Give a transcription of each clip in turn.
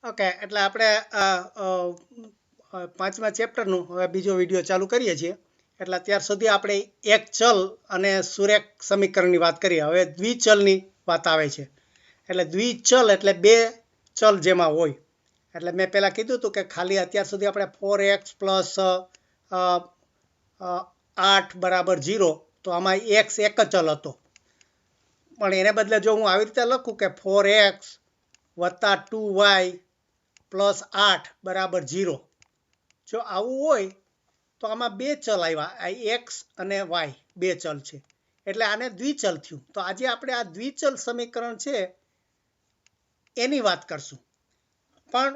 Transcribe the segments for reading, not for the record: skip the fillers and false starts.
Okay, એટલે આપણે પાંચમા ચેપ્ટરનું હવે બીજો વિડીયો ચાલુ કરીએ છીએ. એટલે અત્યાર સુધી આપણે એક ચલ અને સુરેખ સમીકરણની વાત કરીએ. હવે દ્વિચલની વાત આવે છે. એટલે દ્વિચલ એટલે બે ચલ જેમાં હોય. એટલે મેં પહેલાં કીધું હતું કે ખાલી અત્યાર સુધી આપણે 4x પ્લસ 8 બરાબર 0, તો આમાં x એક જ ચલ હતો. પણ એને બદલે જો હું આવી રીતે લખું કે 4x વત્તા 2y પ્લસ 8 બરાબર 0, જો આવું હોય તો આમાં બે ચલ આવ્યા, આ એક્સ અને વાય બે ચલ છે, એટલે આને દ્વિચલ થયું. તો આજે આપણે આ દ્વિચલ સમીકરણ છે એની વાત કરશું. પણ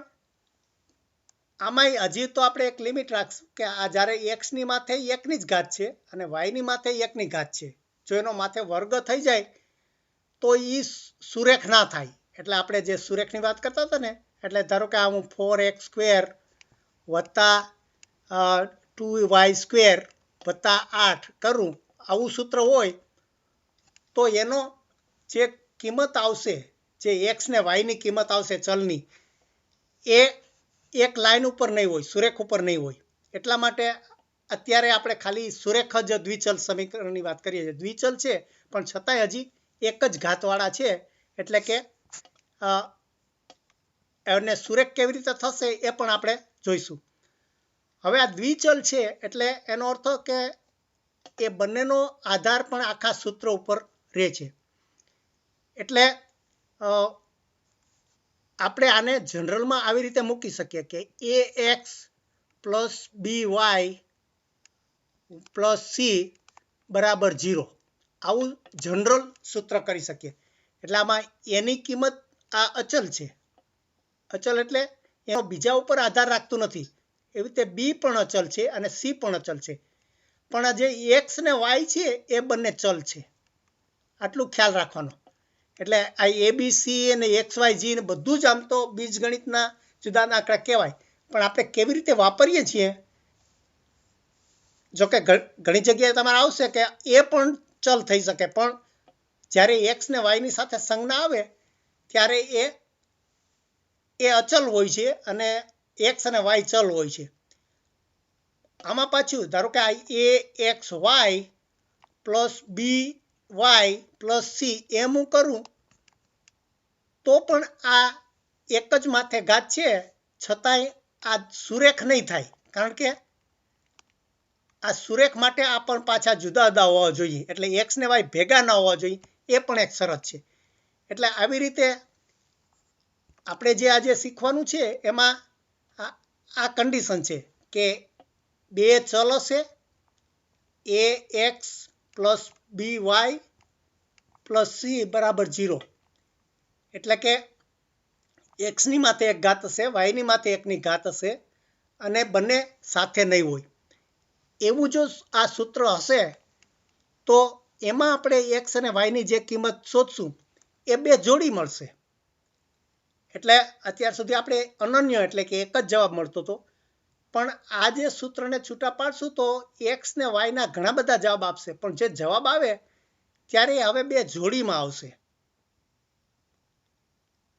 આમાંય હજી તો આપણે એક લિમિટ રાખશું કે આ જ્યારે એક્સની માથે એકની જ ઘાત છે અને વાયની માથે એકની ઘાત છે. જો એનો માથે વર્ગ થઈ જાય તો એ સુરેખ ના થાય. એટલે આપણે જે સુરેખની વાત કરતા હતા ને, એટલે ધારો કે આ હું 4x² વત્તા 2y² વત્તા 8 કરું, આવું સૂત્ર હોય તો એનો જે કિંમત આવશે, જે એક્સ ને વાયની કિંમત આવશે ચલની, એ એક લાઈન ઉપર નહીં હોય, સુરેખ ઉપર નહીં હોય. એટલા માટે અત્યારે આપણે ખાલી સુરેખ જ દ્વિચલ સમીકરણની વાત કરીએ છીએ. દ્વિચલ છે પણ છતાંય હજી એક જ ઘાતવાળા છે, એટલે કે એને સુરેખ કેવી રીતે થશે એ પણ આપણે જોઈશું. હવે આ દ્વિચલ છે એટલે એનો અર્થ કે એ બંનેનો આધાર પણ આખા સૂત્ર ઉપર રહે છે. એટલે આપણે આને જનરલમાં આવી રીતે મૂકી શકીએ કે ax plus by plus C બરાબર 0, આવું જનરલ સૂત્ર કરી શકીએ. એટલે આમાં એની કિંમત આ અચલ છે. અચલ એટલે એનો બીજા ઉપર આધાર રાખતું નથી. એવી રીતે બી પણ અચલ છે અને સી પણ અચલ છે. પણ આ જે એક્સ ને વાય છે એ બંને ચલ છે, આટલું ખ્યાલ રાખવાનો. એટલે આ એબીસી અને XYZ ને બધું જ આમ તો બીજગણિતના જુદા આંકડા કહેવાય, પણ આપણે કેવી રીતે વાપરીએ છીએ. જોકે ઘણી જગ્યાએ તમારે આવશે કે એ પણ ચલ થઈ શકે, પણ જ્યારે એક્સ ને વાયની સાથે સંજ્ઞા આવે ત્યારે એ અચલ હોય છે અને એક્સ અને વાય ચલ હોય છે. આમાં પાછું ધારો કે આ aXy plus by plus C એમ હું કરું તો પણ આ એક જ માથે ઘાત છે, છતાંય આ સુરેખ નહીં થાય. કારણ કે આ સુરેખ માટે આ પણ પાછા જુદા જુદા હોવા જોઈએ. એટલે એક્સ ને વાય ભેગા ના હોવા જોઈએ, એ પણ એક શરત છે. એટલે આવી રીતે આપણે જે આજે શીખવાનું છે એમાં આ કન્ડિશન છે કે બે ચલ હશે, ax plus by plus C બરાબર 0. એટલે કે એક્સની માથે એક ઘાત હશે, વાયની માથે એકની ઘાત હશે અને બંને સાથે નહીં હોય. એવું જો આ સૂત્ર હશે તો એમાં આપણે એક્સ અને વાયની જે કિંમત શોધશું એ બે જોડી મળશે. એટલે અત્યાર સુધી આપણે અનન્ય એટલે કે એક જ જવાબ મળતો હતો. પણ આ જે સૂત્રને છૂટા પાડશું તો એક્સ ને વાયના ઘણા બધા જવાબ આપશે, પણ જે જવાબ આવે ત્યારે હવે બે જોડીમાં આવશે.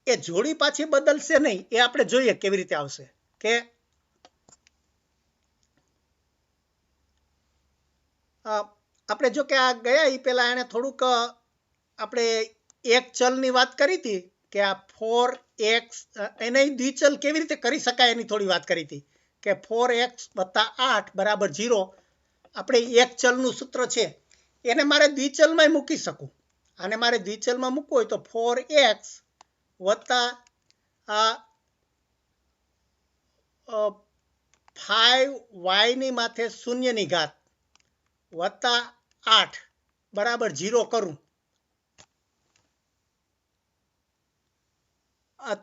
એ જોડી પાછી બદલશે નહીં, એ આપણે જોઈએ કેવી રીતે આવશે. કે આપણે જો કે આ ગયા એ પહેલાં એણે થોડુંક આપણે એક ચલની વાત કરી હતી કે આ 4x એને દ્વિચલ કેવી રીતે કરી શકાય એની થોડી વાત કરી હતી કે 4x વત્તા 8 બરાબર 0 આપણે એક ચલનું સૂત્ર છે, એને મારે દ્વિચલમાં મૂકી શકું. અને મારે દ્વિચલમાં મૂકવું હોય તો 4x વત્તા 5y ની માથે શૂન્યની ઘાત વત્તા 8 બરાબર 0 કરું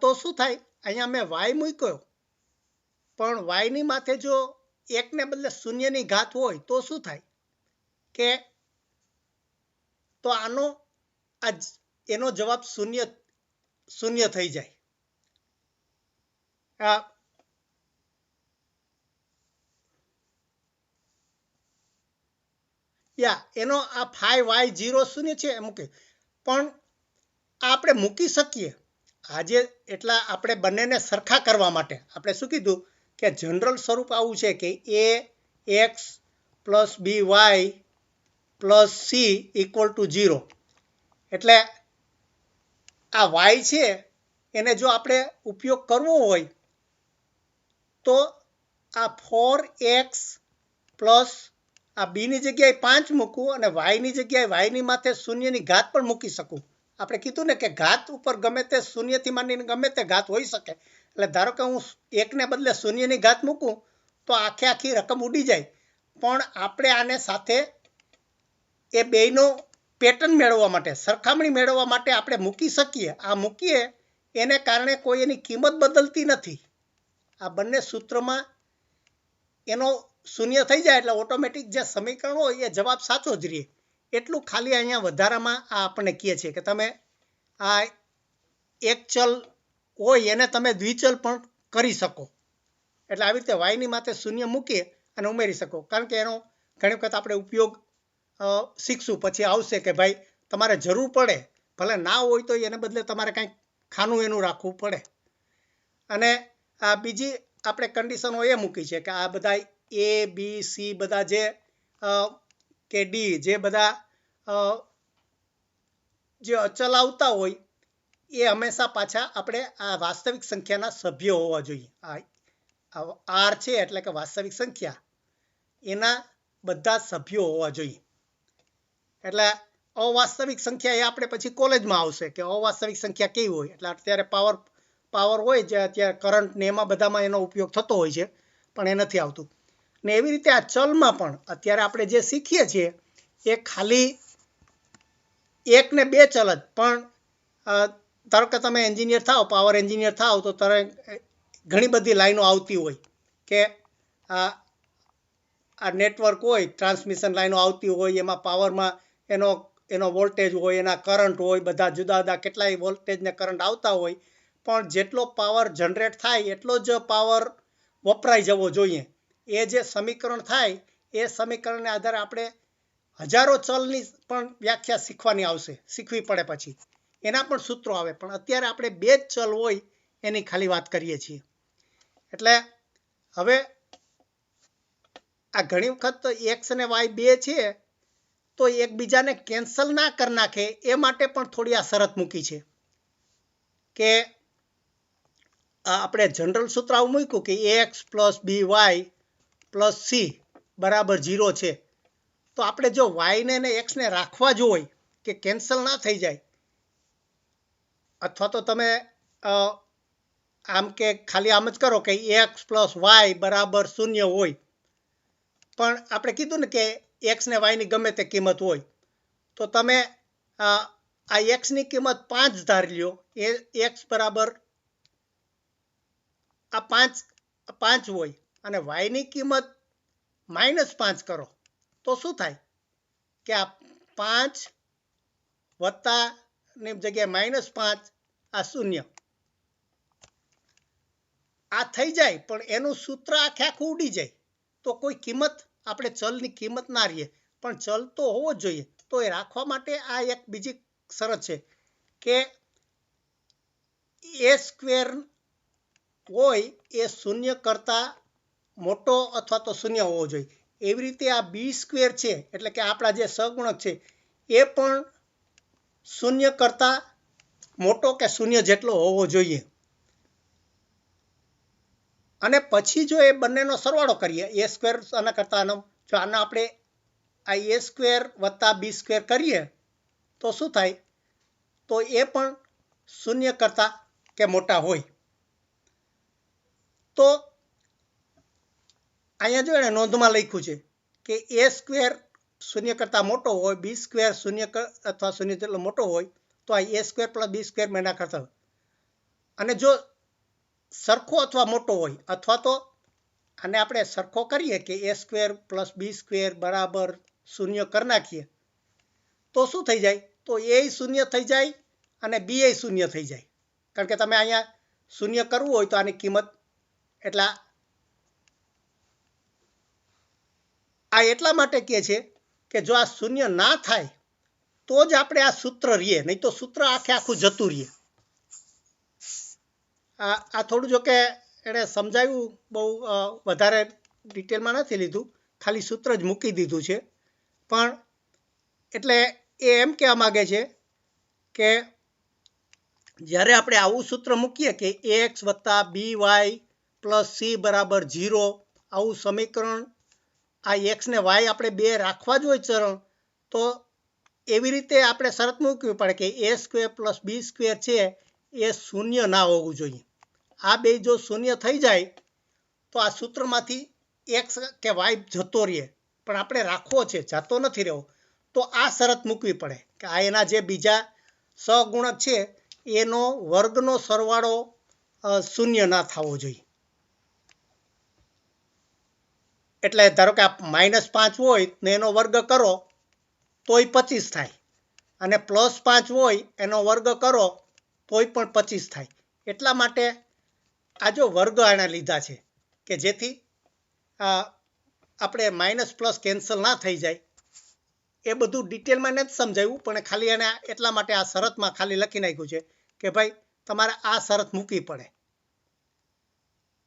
તો શું થાય. અહીંયા મેં વાય મૂક્યો, પણ વાયની માથે જો એકને બદલે શૂન્યની ઘાત હોય તો શું થાય કે તો આનો એનો જવાબ શૂન્ય થઈ જાય. એનો આ 5y0 શૂન્ય છે મૂકે, પણ આપણે મૂકી શકીએ. આજે એટલા આપણે બંનેને સરખા કરવા માટે આપણે શું કીધું કે જનરલ સ્વરૂપ આવું છે કે a x plus b y plus c equal to 0. એટલે આ વાય છે એને જો આપણે ઉપયોગ કરવો હોય તો આ 4x પ્લસ આ બીની જગ્યાએ 5 મૂકવું અને વાયની જગ્યાએ વાયની માથે શૂન્યની ઘાત પણ મૂકી શકું. આપણે કીધું ને કે ઘાત ઉપર ગમે તે શૂન્યથી માંડીને ગમે તે ઘાત હોઈ શકે. એટલે ધારો કે હું એકને બદલે શૂન્યની ઘાત મૂકું તો આખી રકમ ઉડી જાય. પણ આપણે આને સાથે એ બેયનો પેટર્ન મેળવવા માટે સરખામણી મેળવવા માટે આપણે મૂકી શકીએ. આ મૂકીએ એને કારણે કોઈ એની કિંમત બદલતી નથી. આ બંને સૂત્રમાં એનો શૂન્ય થઈ જાય એટલે ઓટોમેટિક જે સમીકરણ હોય એ જવાબ સાચો જ રહે. એટલું ખાલી અહીંયા વધારામાં આ આપણને કહે છે કે તમે આ એક ચલ હોય એને તમે દ્વિચલ પણ કરી શકો. એટલે આવી રીતે વાયની માથે શૂન્ય મૂકીએ અને ઉમેરી શકો. કારણ કે એનો ઘણી વખત આપણે ઉપયોગ શીખશું. પછી આવશે કે ભાઈ તમારે જરૂર પડે ભલે ના હોય તો એને બદલે તમારે કંઈક ખાનું એનું રાખવું પડે. અને આ બીજી આપણે કન્ડિશનો એ મૂકી છે કે આ બધા એ બી સી બધા જે કે ડી જે બધા જે અચલ આવતા હોય એ હંમેશા પાછા આપણે આ વાસ્તવિક સંખ્યાના સભ્યો હોવા જોઈએ. આ આર છે એટલે કે વાસ્તવિક સંખ્યા એના બધા સભ્યો હોવા જોઈએ. એટલે અવાસ્તવિક સંખ્યા એ આપણે પછી કોલેજમાં આવશે કે અવાસ્તવિક સંખ્યા કેવી હોય. એટલે અત્યારે પાવર હોય જે અત્યારે કરંટ ને એમાં બધામાં એનો ઉપયોગ થતો હોય છે પણ એ નથી આવતું. ને એવી રીતે આ ચલમાં પણ અત્યારે આપણે જે શીખીએ છીએ એ ખાલી 1 ને 2 ચલ જ. પણ ધારો કે તમે એન્જિનિયર થાઓ પાવર એન્જિનિયર થાઓ તો તારે ઘણી બધી લાઈનો આવતી હોય કે આ નેટવર્ક હોય ટ્રાન્સમિશન લાઈનો આવતી હોય એમાં પાવરમાં એનો વોલ્ટેજ હોય એના કરંટ હોય બધા જુદા જુદા કેટલાય વોલ્ટેજ ને કરંટ આવતા હોય. પણ જેટલો પાવર જનરેટ થાય એટલો જ પાવર વપરાઈ જવો જોઈએ. એ જે સમીકરણ થાય એ સમીકરણને આધારે આપણે હજારો ચલની પણ વ્યાખ્યા શીખવી પડે. પછી એના પણ સૂત્રો આવે. પણ અત્યારે આપણે 2 જ ચલ હોય એની ખાલી વાત કરીએ છીએ. એટલે હવે આ ઘણી વખત એક્સ અને વાય 2 છે તો એકબીજાને કેન્સલ ના કરી નાખે એ માટે પણ થોડી આ શરત મૂકી છે કે આપણે જનરલ સૂત્ર આવું મૂક્યું કે x plus b y plus C બરાબર 0 છે. તો આપણે જો વાયને અને એક્સને રાખવા જ હોય કે કેન્સલ ના થઈ જાય અથવા તો તમે આમ કે ખાલી આમ જ કરો કે એક્સ પ્લસ વાય બરાબર 0 હોય. પણ આપણે કીધું ને કે એક્સ ને વાયની ગમે તે કિંમત હોય તો તમે આ એક્સની કિંમત 5 ધારી લ્યો. એ એક્સ બરાબર આ 5 હોય અને વાયની કિંમત -5 કરો તો શું થાય કે આ 5 વત્તા ની જગ્યાએ -5 આ 0 આ થઈ જાય. પણ એનું સૂત્ર આખું ઉડી જાય તો કોઈ કિંમત આપણે ચલની કિંમત ના રહીએ. પણ ચલ તો હોવો જ જોઈએ. તો એ રાખવા માટે આ એક બીજી શરત છે કે એ સ્ક્વેર હોય એ 0 કરતાં મોટો અથવા તો 0 હોવો જોઈએ. એવી રીતે આ બી સ્ક્વેર છે એટલે કે આપણા જે સહગુણક છે એ પણ 0 કરતાં મોટો કે 0 જેટલો હોવો જોઈએ. અને પછી જો એ બંનેનો સરવાળો કરીએ એ સ્ક્વેર આના કરતાં જો આના આપણે આ એ સ્ક્વેર વત્તા બી સ્ક્વેર કરીએ તો શું થાય તો એ પણ 0 કરતાં કે મોટા હોય. તો અહીંયા જો એને નોંધમાં લખ્યું છે કે એ સ્ક્વેર 0 કરતાં મોટો હોય બી સ્ક્વેર 0 અથવા 0 જેટલો મોટો હોય તો આ એ સ્ક્વેર પ્લસ બી સ્ક્વેર મેના કરતા. અને જો સરખો અથવા મોટો હોય અથવા તો આને આપણે સરખો કરીએ કે એ સ્ક્વેર પ્લસ બી સ્ક્વેર બરાબર 0 કરી નાખીએ તો શું થઈ જાય તો એ 0 થઈ જાય અને બી એ 0 થઈ જાય. કારણ કે તમે અહીંયા 0 કરવું હોય તો આની કિંમત એટલા માટે કહે છે કે જો આ 0 ના થાય તો જ આપણે આ સૂત્ર રહીએ. નહીં તો સૂત્ર આખું જતું રહીએ. આ થોડું જો કે એણે સમજાવ્યું, બહુ વધારે ડિટેલમાં નથી લીધું, ખાલી સૂત્ર જ મૂકી દીધું છે. પણ એટલે એ એમ કહેવા માગે છે કે જ્યારે આપણે આવું સૂત્ર મૂકીએ કે એક્સ વત્તા બી વાય પ્લસ સી બરાબર 0, આવું સમીકરણ, આ એક્સ ને વાય આપણે બે રાખવા જ હોય ચરણ, તો એવી રીતે આપણે શરત મૂકવી પડે કે એ સ્ક્વેર પ્લસ બી સ્ક્વેર છે એ શૂન્ય ના હોવું જોઈએ. આ બે જો શૂન્ય થઈ જાય તો આ સૂત્રમાંથી એક્સ કે વાય જતો રહે, પણ આપણે રાખવો છે, જતો નથી રહેવો. તો આ શરત મૂકવી પડે કે આ એના જે બીજા સહગુણક છે એનો વર્ગનો સરવાળો શૂન્ય ના થવો જોઈએ. એટલે ધારો કે -5 હોય ને એનો વર્ગ કરો તોય 25 થાય, અને +5 હોય એનો વર્ગ કરો તોય પણ 25 થાય. એટલા માટે આ જો વર્ગ આના લીધા છે કે જેથી આપણે માઇનસ પ્લસ કેન્સલ ના થઈ જાય. એ બધું ડિટેલમાં નથી સમજાવ્યું, પણ ખાલી એને એટલા માટે આ શરતમાં ખાલી લખી નાખ્યું છે કે ભાઈ તમારે આ શરત મૂકવી પડે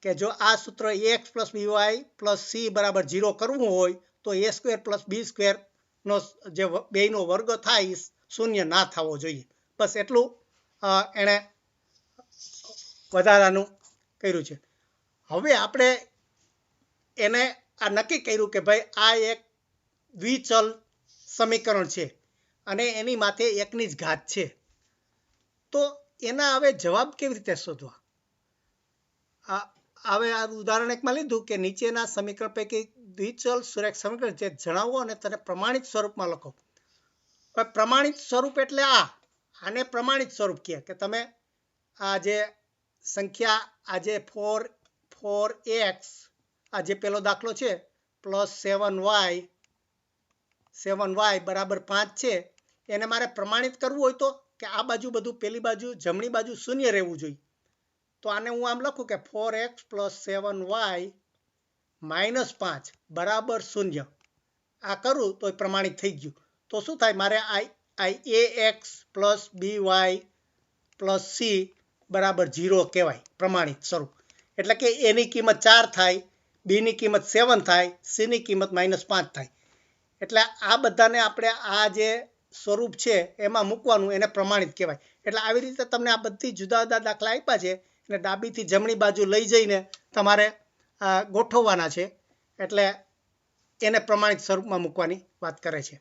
કે જો આ સૂત્ર x plus b y plus C બરાબર 0 કરવું હોય તો એ સ્ક્વેર પ્લસ બી સ્ક્વેરનો જે બેયનો વર્ગ થાય શૂન્ય ના થવો જોઈએ. બસ એટલું એણે વધારાનું કર્યું છે. હવે આપણે એને આ નક્કી કર્યું કે ભાઈ આ એક દ્વિચલ સમીકરણ છે અને એની માથે એકની જ ઘાત છે, તો એના હવે જવાબ કેવી રીતે શોધવા? હવે આ ઉદાહરણ એકમાં લીધું કે નીચેના સમીકરણ પૈકી દ્વિચલ સુરેખ સમીકરણ જે જણાવો અને તેને પ્રમાણિત સ્વરૂપમાં લખો. પ્રમાણિત સ્વરૂપ એટલે આને પ્રમાણિત સ્વરૂપ કહે કે તમે આ જે સંખ્યા આ જે 4x આ જે પેલો દાખલો છે પ્લસ 7y બરાબર 5 છે, એને મારે પ્રમાણિત કરવું હોય તો કે આ બાજુ બધું પેલી બાજુ જમણી બાજુ શૂન્ય રહેવું જોઈએ. તો આને હું આમ લખું કે 4x પ્લસ 7y માઇનસ 5 બરાબર 0. આ કરું તો પ્રમાણિત થઈ ગયું. તો શું થાય, મારે ax plus by plus C બરાબર 0 કહેવાય પ્રમાણિત સ્વરૂપ. એટલે કે એની કિંમત 4 થાય, બીની કિંમત 7 થાય, સીની કિંમત -5 થાય. એટલે આ બધાને આપણે આ જે સ્વરૂપ છે એમાં મૂકવાનું, એને પ્રમાણિત કહેવાય. એટલે આવી રીતે તમને આ બધી જુદા જુદા દાખલા આપ્યા છે અને ડાબીથી જમણી બાજુ લઈ જઈને તમારે ગોઠવવાના છે. એટલે એને પ્રમાણિત સ્વરૂપમાં મૂકવાની વાત કરે છે.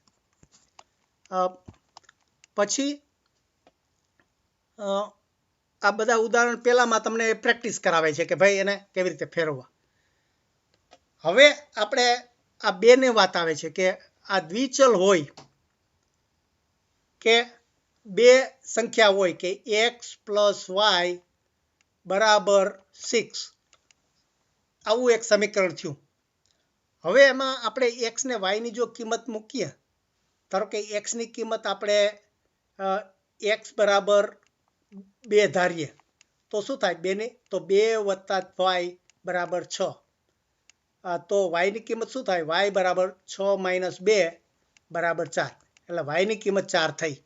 પછી આ બધા ઉદાહરણ પહેલામાં તમને પ્રેક્ટિસ કરાવે છે કે ભાઈ એને કેવી રીતે ફેરવવા. હવે આપણે આ બેને વાત આવે છે કે આ દ્વિચલ હોય કે બે સંખ્યા હોય કે x પ્લસ વાય બરાબર 6, આવું એક સમીકરણ થયું. હવે એમાં આપણે x ને y ની જો કિંમત મૂકીએ, ધારો કે x ની કિંમત આપણે x બરાબર 2 ધારીએ તો શું થાય, 2 + y બરાબર 6. તો y ની કિંમત શું થાય, y બરાબર 6 - 2 બરાબર 4. એટલે y ની કિંમત 4 થઈ.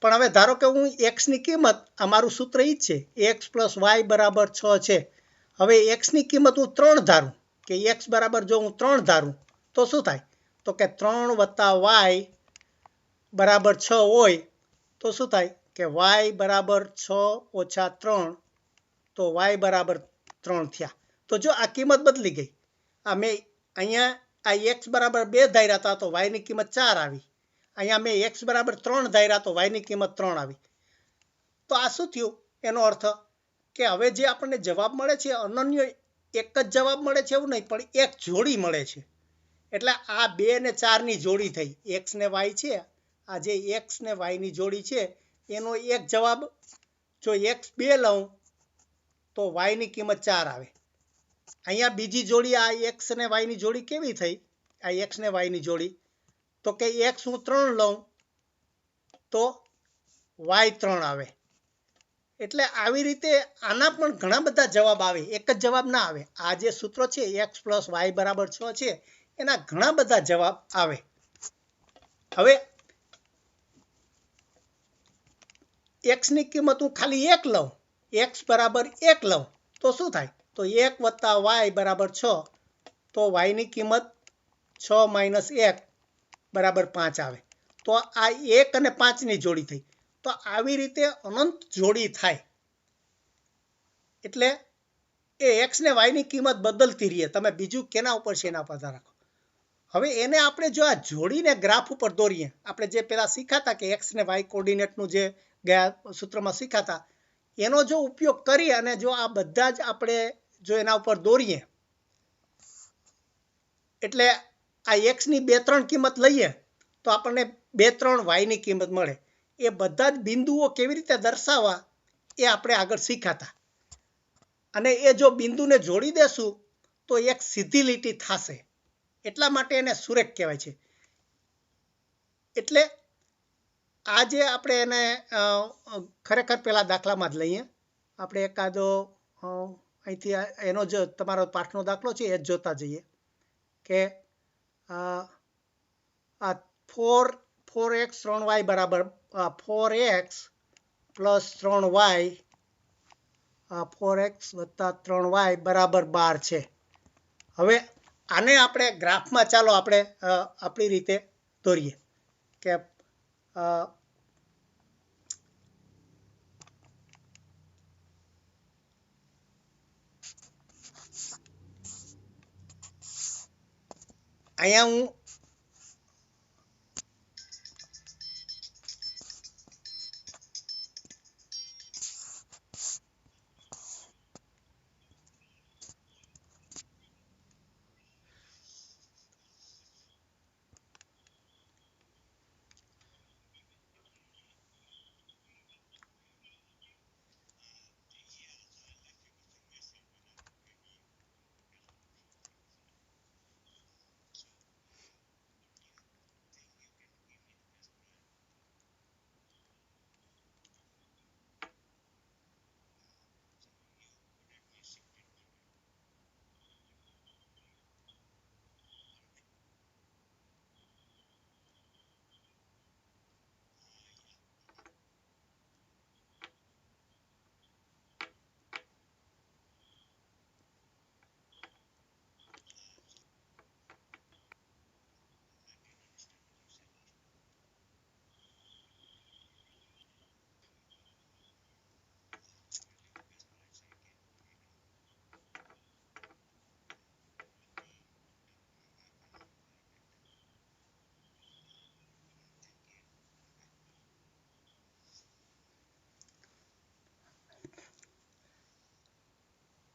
પણ હવે ધારો કે હું x ની કિંમત, અમારું સૂત્ર એ જ છે x પ્લસ વાય બરાબર 6 છે. હવે x ની કિંમત હું 3 ધારું કે x બરાબર જો હું 3 ધારું તો શું થાય, તો કે 3 + y બરાબર 6 હોય તો શું થાય કે y બરાબર 6 - 3, તો y બરાબર 3 થયા. તો જો આ કિંમત બદલી ગઈ. મેં અહીંયા આ x બરાબર 2 ધાર્યા હતા તો y ની કિંમત 4 આવી. અહીંયા મેં x બરાબર 3 ધાર્યા તો y ની કિંમત 3 આવી. તો આ શું થયું, એનો અર્થ કે હવે જે આપણને જવાબ મળે છે અનન્ય એક જ જવાબ મળે છે એવું નહીં, પણ એક જોડી મળે છે. એટલે આ 2 ને 4 ની જોડી થઈ, x ને y છે, આ જે x ને y ની જોડી છે એનો એક જવાબ. જો x 2 લઉં તો y ની કિંમત 4 આવે. અહીંયા બીજી જોડી આ x ને y ની જોડી કેવી થઈ, આ x ને y ની જોડી, તો કે x હું 3 લઉં તો y 3 આવે. એટલે આવી રીતે આના પણ ઘણા બધા જવાબ આવે, એક જ જવાબ ના આવે. આ જે સૂત્ર છે x પ્લસ વાય બરાબર 6 છે એના ઘણા બધા જવાબ આવે. હવે x ની કિંમત હું ખાલી 1 લઉં x બરાબર 1 લઉં તો શું થાય? તો 1 + y બરાબર 6, તો y ની કિંમત 6 - 1 બરાબર 5 આવે. તો આ 1 અને 5 ની જોડી થઈ. તો આવી રીતે અનંત જોડી થાય. એટલે એ x ને y ની કિંમત બદલતી રહે. તમે બીજું કેના ઉપર છે એના પર આધાર રાખો. હવે એને આપણે જો આ જોડીને ગ્રાફ ઉપર દોરીએ, આપણે જે પેલા શીખાતા કે x ને y કોઓર્ડિનેટનું જે ગયા સૂત્રમાં શીખાતા, એનો જો ઉપયોગ કરી અને જો આ બધા જ આપણે જો એના ઉપર દોરીએ, એટલે આ x ની 2-3 કિંમત લઈએ તો આપણને 2-3 y ની કિંમત મળે. એ બધા જ બિંદુઓ કેવી રીતે દર્શાવવા એ આપણે આગળ શીખાતા. અને એ જો બિંદુને જોડી દેશું તો એક સીધી લીટી થશે. એટલા માટે એને સુરેખ કહેવાય છે. એટલે આ જે આપણે એને ખરેખર પેલા દાખલામાં જ લઈએ. આપણે એકાદો અહીંથી એનો જ તમારો પાઠનો દાખલો છે એ જ જોતા જઈએ કે આ 4x 3y બરાબર 4x + 3y 4x + 3y બરાબર 12 છે. હવે આને આપણે ગ્રાફમાં ચાલો આપણે આપણી રીતે દોરીએ કે અહીંયા હું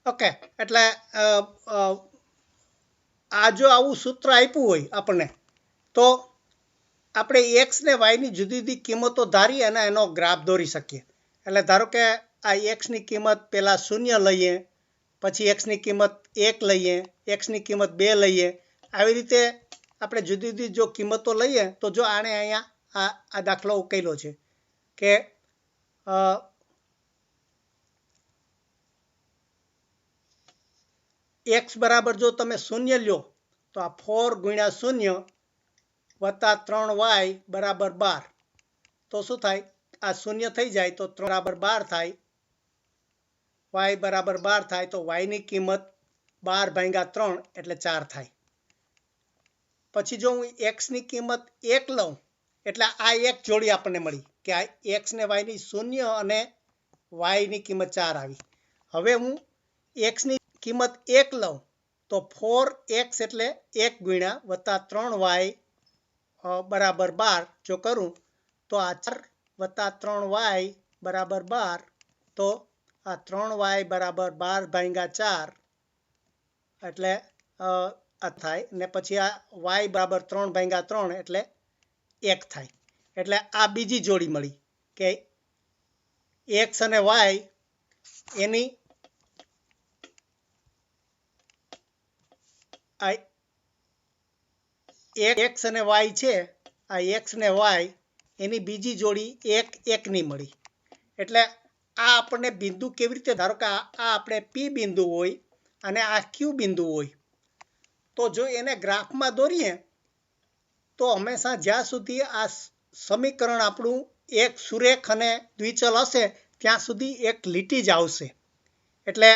ઓકે, એટલે આ જો આવું સૂત્ર આપ્યું હોય આપણને, તો આપણે x ને y ની જુદી જુદી કિંમતો ધારી અને એનો ગ્રાફ દોરી શકીએ. એટલે ધારો કે આ x ની કિંમત પહેલાં 0 લઈએ, પછી x ની કિંમત 1 લઈએ, x ની કિંમત 2 લઈએ. આવી રીતે આપણે જુદી જુદી જો કિંમતો લઈએ તો જો આણે અહીંયા આ દાખલો ઉકેલો છે કે x બરાબર જો તમે 0 લ્યો તો આ 4 × 0 + 3y બરાબર 12. તો શું થાય? આ 0 થઈ જાય તો 3 બરાબર 12 થાય, y બરાબર 12 થાય. તો y ની કિંમત 12/3 એટલે 4 થાય. પછી જો હું x ની કિંમત 1 લઉં એટલે આ એક જોડી આપણને મળી કે આ x ને y ની 0 અને y ની કિંમત 4 આવી. હવે હું x ની કિંમત 1 લઉં તો 4x એટલે 1 * 3y બરાબર 12 જો કરું તો આ 4 + 3y બરાબર 12. તો આ 3y બરાબર 12/4 એટલે આ થાય. ને પછી આ y બરાબર 3/3 એટલે 1 થાય. એટલે આ બીજી જોડી મળી કે x અને y એની આ x અને y છે, આ x ને y એની બીજી જોડી 1 ની મળી. એટલે આ આપણને બિંદુ કેવી રીતે, ધારો કે આ આપણે P બિંદુ હોય અને આ Q બિંદુ હોય, તો જો એને ગ્રાફમાં દોરીએ તો હંમેશા જ્યાં સુધી આ સમીકરણ આપણું એક સુરેખ અને દ્વિચલ હશે ત્યાં સુધી એક લીટી જ આવશે એટલે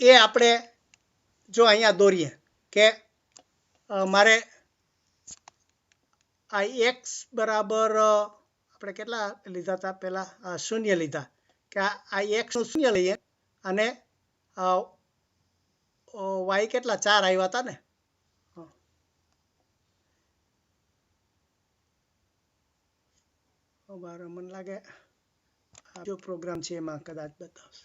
એ આપણે જો અહીંયા દોરીએ કે મારે આ x બરાબર આપણે કેટલા લીધા હતા પહેલા 0 લીધા કે આ x નું 0 લઈએ અને y કેટલા 4 આવ્યા હતા ને મને લાગે જો પ્રોગ્રામ છે એમાં કદાચ બતાવશે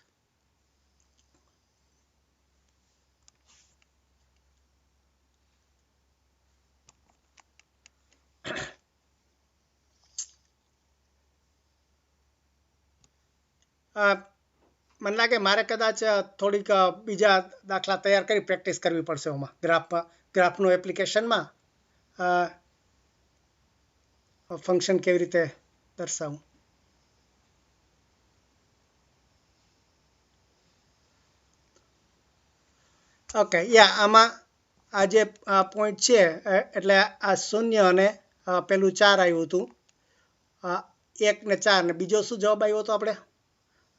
મને લાગે મારે કદાચ થોડીક બીજા દાખલા તૈયાર કરી પ્રેક્ટિસ કરવી પડશે એમાં ગ્રાફનું એપ્લિકેશનમાં ફંક્શન કેવી રીતે દર્શાવું ઓકે આમાં આ જે પોઈન્ટ છે એટલે આ 0 અને પેલું 4 આવ્યું હતું 1 ને 4 ને બીજો શું જવાબ આવ્યો હતો આપણે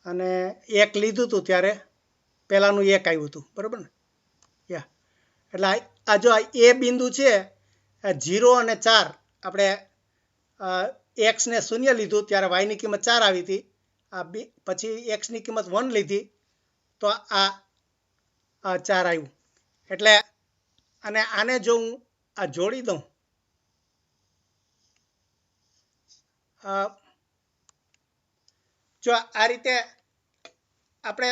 અને 1 લીધું હતું ત્યારે પહેલાનું 1 આવ્યું હતું બરાબર ને એટલે આ જો એ બિંદુ છે 0 અને 4 આપણે x ને 0 લીધું ત્યારે y ની કિંમત 4 આવી હતી પછી x ની કિંમત 1 લીધી તો આ 4 આવ્યું એટલે અને આને જો હું આ જોડી દઉં જો આ રીતે આપણે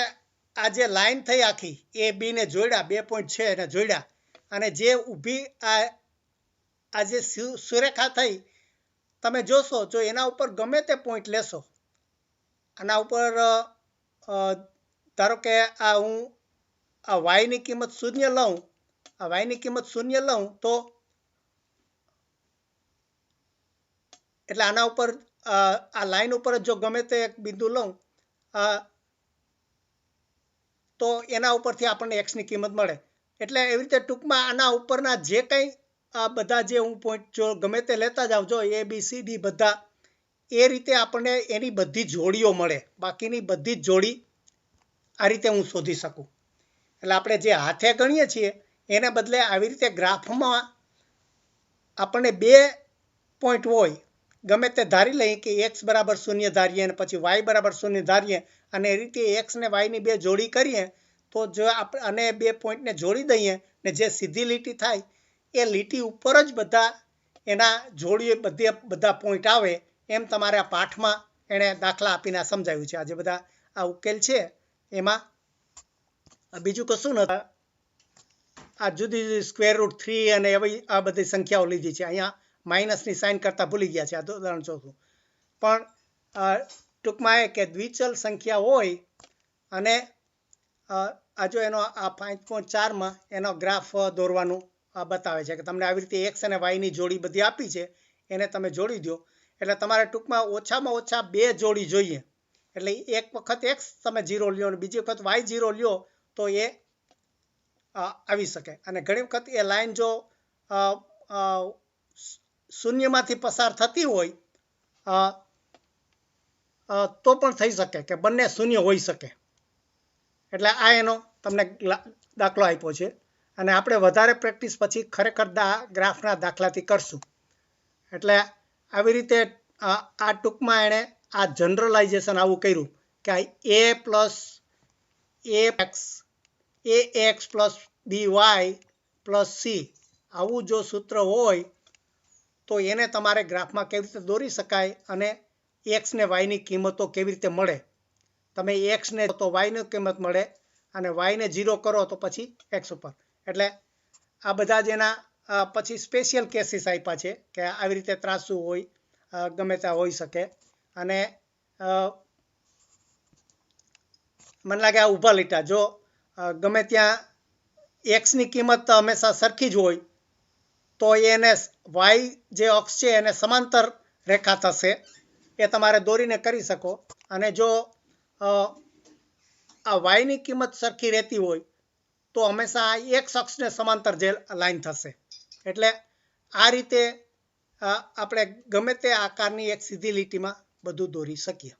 આ જે લાઈન થઈ આખી એ બી ને જોડ્યા 2 પોઈન્ટ છે એને જોડ્યા અને જે ઊભી આ જે સુરેખા થઈ તમે જોશો જો એના ઉપર ગમે તે પોઈન્ટ લેશો આના ઉપર ધારો કે આ હું આ y ની કિંમત 0 લઉં આ y ની કિંમત 0 લઉં તો એટલે આના ઉપર આ લાઈન ઉપર જો ગમે તે એક બિંદુ લઉં તો એના ઉપરથી આપણને x ની કિંમત મળે એટલે એવી રીતે ટૂંકમાં આના ઉપરના જે કંઈ આ બધા જે હું પોઈન્ટ જો ગમે તે લેતા જાઉં જો a b c d બધા એ રીતે આપણને એની બધી જોડીઓ મળે બાકીની બધી જ જોડી આ રીતે હું શોધી શકું એટલે આપણે જે હાથે ગણીએ છીએ એને બદલે આવી રીતે ગ્રાફમાં આપણને 2 પોઈન્ટ હોય ગમે તે ધારી લઈએ કે x બરાબર 0 ધારીએ અને પછી y બરાબર 0 ધારીએ અને એ રીતે x ને y ની 2 જોડી કરીએ તો જો આપણે અને 2 પોઈન્ટને જોડી દઈએ ને જે સીધી લીટી થાય એ લીટી ઉપર જ બધા એના જોડીએ બધા પોઈન્ટ આવે એમ તમારે આ પાઠમાં એણે દાખલા આપીને સમજાવ્યું છે આ જે બધા આ ઉકેલ છે એમાં બીજું કશું નથી આ જુદી જુદી સ્ક્વેર રૂટ 3 અને એવી આ બધી સંખ્યાઓ લીધી છે અહીંયા માઇનસની સાઇન કરતા ભૂલી ગયા છે આ ઉદાહરણ ચોથું પણ ટૂંકમાં એ કે દ્વિચલ સંખ્યા હોય અને આ જો એનો આ 5.4 માં એનો ગ્રાફ દોરવાનું બતાવે છે કે તમને આવી રીતે x અને y ની જોડી બધી આપી છે એને તમે જોડી દો એટલે તમારે ટૂંકમાં ઓછામાં ઓછા 2 જોડી જોઈએ એટલે એક વખત x તમે 0 લ્યો અને બીજી વખત y 0 લ્યો તો એ આવી શકે અને ઘણી વખત એ લાઈન જો શૂન્યમાંથી પસાર થતી હોય તો પણ થઈ શકે કે બંને શૂન્ય હોઈ શકે એટલે આ એનો તમને દાખલો આપ્યો છે અને આપણે વધારે પ્રેક્ટિસ પછી ખરેખર ગ્રાફના દાખલાથી કરશું એટલે આવી રીતે આ ટૂંકમાં એણે આ જનરલાઇઝેશન આવું કર્યું કે ax plus by plus c આવું જો સૂત્ર હોય તો એને તમારે ગ્રાફમાં કેવી રીતે દોરી શકાય અને x ને y ની કિંમતો કેવી રીતે મળે તમે x ને તો y ની કિંમત મળે અને y ને 0 કરો તો પછી x ઉપર એટલે આ બધા જ એના પછી સ્પેશિયલ કેસીસ આપ્યા છે કે આવી રીતે ત્રાસુ હોય ગમે ત્યાં હોઈ શકે અને મને લાગે આ ઊભા લીટા જો ગમે ત્યાં x ની કિંમત હંમેશા સરખી જ હોય તો એને y જે અક્ષ છે એને સમાંતર રેખા થશે એ તમારે દોરીને કરી શકો અને જો આ y ની કિંમત સરખી રહેતી હોય તો હંમેશા x અક્ષને સમાંતર જે લાઈન થશે એટલે આ રીતે આપણે ગમે તે આકારની એક સીધી લીટીમાં બધું દોરી શકીએ